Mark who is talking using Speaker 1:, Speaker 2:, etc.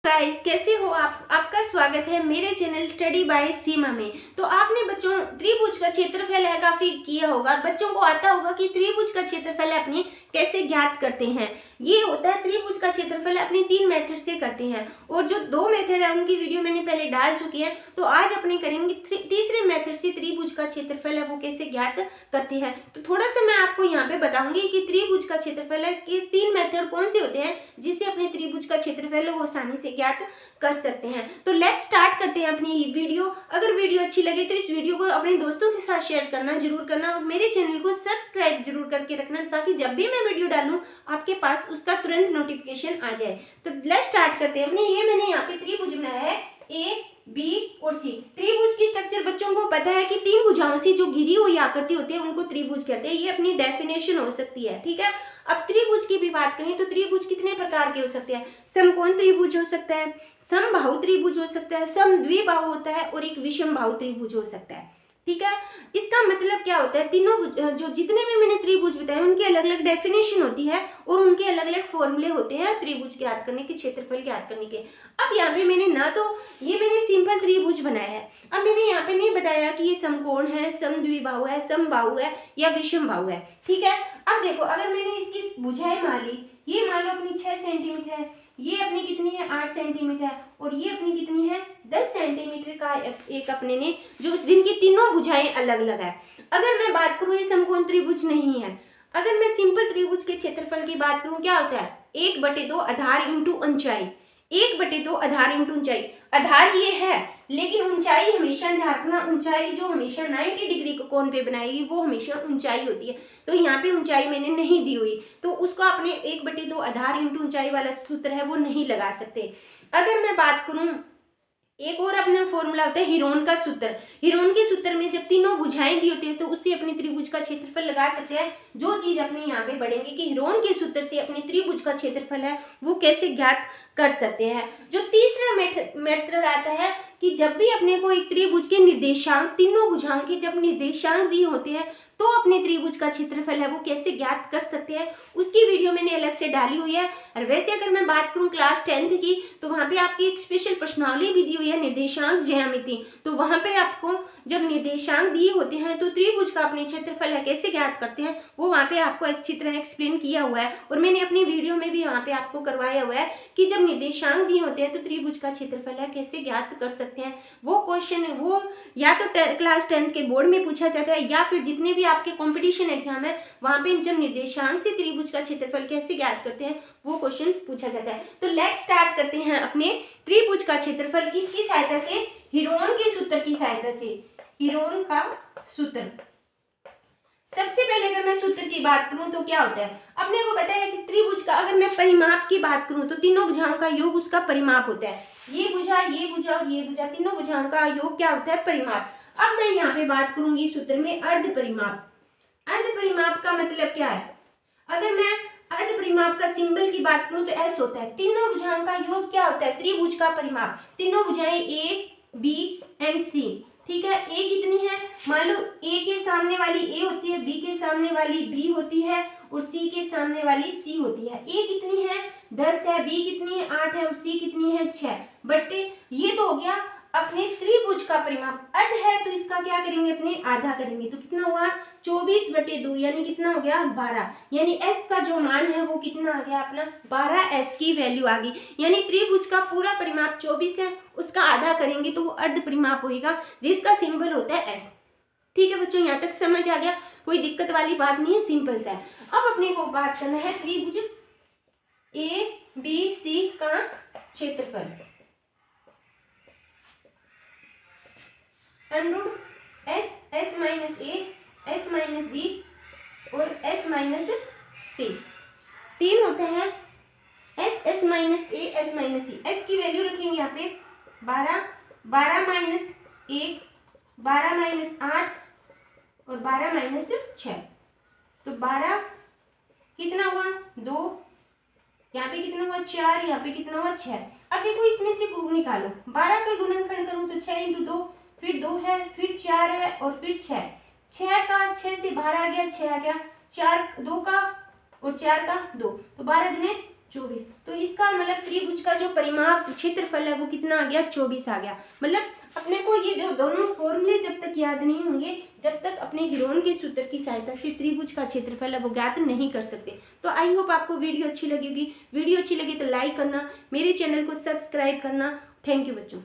Speaker 1: Guys, कैसे हो आप? आपका स्वागत है मेरे चैनल स्टडी बाय सीमा में। तो आपने बच्चों त्रिभुज का क्षेत्रफल है काफी किया होगा, बच्चों को आता होगा कि त्रिभुज का क्षेत्रफल अपनी कैसे ज्ञात करते हैं। ये होता है त्रिभुज का क्षेत्रफल अपनी 3 मेथड से करते हैं, और जो 2 मेथड है उनकी वीडियो मैंने पहले डाल चुकी है। तो आज अपने करेंगे तीसरे मेथड से त्रिभुज का क्षेत्रफल है वो कैसे ज्ञात करते हैं। तो थोड़ा सा मैं आपको यहाँ पे बताऊंगी कि त्रिभुज का क्षेत्रफल है कि 3 मेथड कौन से होते हैं जिससे अपने त्रिभुज का क्षेत्रफल वो आसानी से ज्ञात कर सकते हैं। तो लेट्स स्टार्ट करते हैं अपनी वीडियो। अगर वीडियो अच्छी लगे तो इस वीडियो को अपने दोस्तों के साथ शेयर करना जरूर करना, और मेरे चैनल को सब्सक्राइब जरूर करके रखना ताकि जब भी मैं वीडियो डालूं आपके पास उसका तुरंत नोटिफिकेशन आ जाए। तो लेट्स स्टार्ट करते हैं अपने। ये मैंने यहाँ पे त्रिभुज बनाया है ए, बी और सी। त्रिभुज की स्ट्रक्चर बच्चों को पता है कि 3 भुजाओं से जो घिरी हुई आकृति होती है उनको त्रिभुज कहते हैं। ये अपनी डेफिनेशन हो सकती है, ठीक है। अब त्रिभुज की भी बात करें तो त्रिभुज कितने प्रकार के हो सकते हैं। समकोण त्रिभुज हो सकता है, समबाहु त्रिभुज हो सकता है, समद्विबाहु होता है, और एक विषमबाहु त्रिभुज हो सकता है, ठीक है। इसका मतलब क्या होता है, तीनों जो जितने भी मैंने त्रिभुज बताए उनकी अलग अलग डेफिनेशन होती है और उनके अलग अलग फॉर्मूले होते हैं त्रिभुज ज्ञात करने के, क्षेत्रफल ज्ञात करने के। अब यहाँ पे मैंने ना तो ये मैंने सिंपल त्रिभुज बनाया है। अब मैंने यहाँ पे नहीं बताया कि ये समकोण है, समद्विबाहु है, समबाहु है या विषमबाहु है, ठीक है। अब देखो, अगर मैंने इसकी भुजाएं मान ली, ये मान लो अपनी 6 सेंटीमीटर है, ये अपनी कितनी है 8 सेंटीमीटर है, और ये अपनी कितनी है 10 सेंटीमीटर का एक अपने ने जो जिनकी तीनों भुजाएं अलग अलग है। अगर मैं बात करूं ये समकोण त्रिभुज नहीं है। अगर मैं सिंपल त्रिभुज के क्षेत्रफल की बात करूं क्या होता है 1/2 आधार इंटू ऊंचाई। 1/2 आधार इंटू ऊंचाई। आधार ये है लेकिन ऊंचाई हमेशा ध्यान रखना, ऊंचाई जो हमेशा 90 डिग्री को कोण पे बनाएगी वो हमेशा ऊंचाई होती है। तो यहाँ पे ऊंचाई मैंने नहीं दी हुई, तो उसको आपने 1/2 आधार इंटू ऊंचाई वाला सूत्र है वो नहीं लगा सकते। अगर मैं बात करूं एक और अपना फॉर्मूला होता है हीरोन का सूत्र। हीरोन के सूत्र में जब तीनों भुजाएं दी होती है तो उससे अपने त्रिभुज का क्षेत्रफल लगा सकते हैं। जो चीज अपने यहाँ पे बढ़ेंगे कि हीरोन के सूत्र से अपने त्रिभुज का क्षेत्रफल है वो कैसे ज्ञात कर सकते हैं। जो तीसरा मेथड आता है कि जब भी अपने को एक त्रिभुज के निर्देशांक, तीनों भुजाओं के जब निर्देशांक दिए होते हैं तो अपने त्रिभुज का क्षेत्रफल है वो कैसे ज्ञात कर सकते हैं, उसकी वीडियो मैंने अलग से डाली हुई है। और वैसे अगर मैं बात करूं क्लास 10th की तो वहां पे आपकी एक स्पेशल प्रश्नावली भी दी हुई है निर्देशांक ज्यामिति। तो वहां पे आपको जब निर्देशांक दिए होते हैं तो त्रिभुज का अपने क्षेत्रफल है कैसे ज्ञात करते हैं वो वहां पे आपको अच्छी तरह एक्सप्लेन किया हुआ है, और मैंने अपनी वीडियो में भी वहां पे आपको करवाया हुआ है कि जब निर्देशांक दिए होते हैं तो त्रिभुज का क्षेत्रफल है कैसे ज्ञात कर सकते हैं। वो क्वेश्चन वो या तो क्लास 10th के बोर्ड में पूछा जाता है या फिर जितने भी आपके कंपटीशन एग्जाम है वहां पे जब निर्देशांक से त्रिभुज का क्षेत्रफल कैसे ज्ञात करते हैं वो क्वेश्चन पूछा जाता है। तो लेट्स स्टार्ट करते हैं अपने त्रिभुज का क्षेत्रफल किसकी सहायता से, हीरोन के सूत्र की सहायता से। हीरोन का सूत्र, सबसे पहले अगर मैं सूत्र की बात करूं तो क्या होता है, अपने को पता है कि त्रिभुज का अगर मैं परिमाप की बात करूं तो तीनों भुजाओं का योग उसका परिमाप होता है। ये भुजा और ये भुजा तीनों भुजाओं का योग क्या होता है, परिमाप। अब मैं यहाँ पे बात करूंगी सूत्र में अर्ध परिमाप। अर्ध परिमाप का मतलब क्या है, अगर मैं अर्ध परिमाप का सिंबल की बात करूं तो एस होता है। तीनों भुजाओं का योग क्या होता है, त्रिभुज का परिमाप। तीनों भुजाएं ए, बी एंड सी, ठीक है। ए कितनी है, मान लो ए के सामने वाली ए होती है, बी के सामने वाली बी होती है, और सी के सामने वाली सी होती है। ए कितनी है 10 है, बी कितनी है 8 है, और सी कितनी है 6। बट ये तो हो गया अपने त्रिभुज का परिमाप। अर्ध है तो इसका क्या करेंगे, अपने आधा करेंगे। तो कितना हुआ 24/2 यानी कितना हो गया 12। यानी s का जो मान है वो कितना आ गया अपना 12 s की वैल्यू आ गई। यानी त्रिभुज का पूरा परिमाप 24 है, उसका आधा करेंगे तो वो अर्ध परिमाप होगा जिसका सिंबल होता है s। ठीक है बच्चों, यहाँ तक समझ आ गया, कोई दिक्कत वाली बात नहीं है, सिंपल सा है। अब अपने को बात करना है त्रिभुज ए बी सी का क्षेत्रफल। एस एस माइनस ए, एस माइनस बी और एस माइनस सी, तीन होते हैं एस, एस माइनस ए, एस माइनस सी। एस की वैल्यू रखेंगे यहाँ पे 12, 12 माइनस 1, 12 माइनस 8 और 12 माइनस 6। तो 12 कितना हुआ 2, यहाँ पे कितना हुआ 4, यहाँ पे कितना हुआ 6। अब देखो इसमें से गुण निकालो, 12 का गुणनखंड करूँ तो 6 × 2, फिर 2 है, फिर 4 है और फिर 6। 6 का 6 से बाहर आ गया, 6 आ गया, 4 2 का और 4 का 2, तो 12 दूने 24। तो इसका मतलब त्रिभुज का जो परिमाप क्षेत्रफल है वो कितना आ गया, 24 आ गया। मतलब अपने को ये जो दोनों फॉर्मूले जब तक याद नहीं होंगे, जब तक अपने हीरोन के सूत्र की सहायता से त्रिभुज का क्षेत्रफल है वो ज्ञात नहीं कर सकते। तो आई होप आपको वीडियो अच्छी लगेगी। वीडियो अच्छी लगी तो लाइक करना, मेरे चैनल को सब्सक्राइब करना। थैंक यू बच्चों।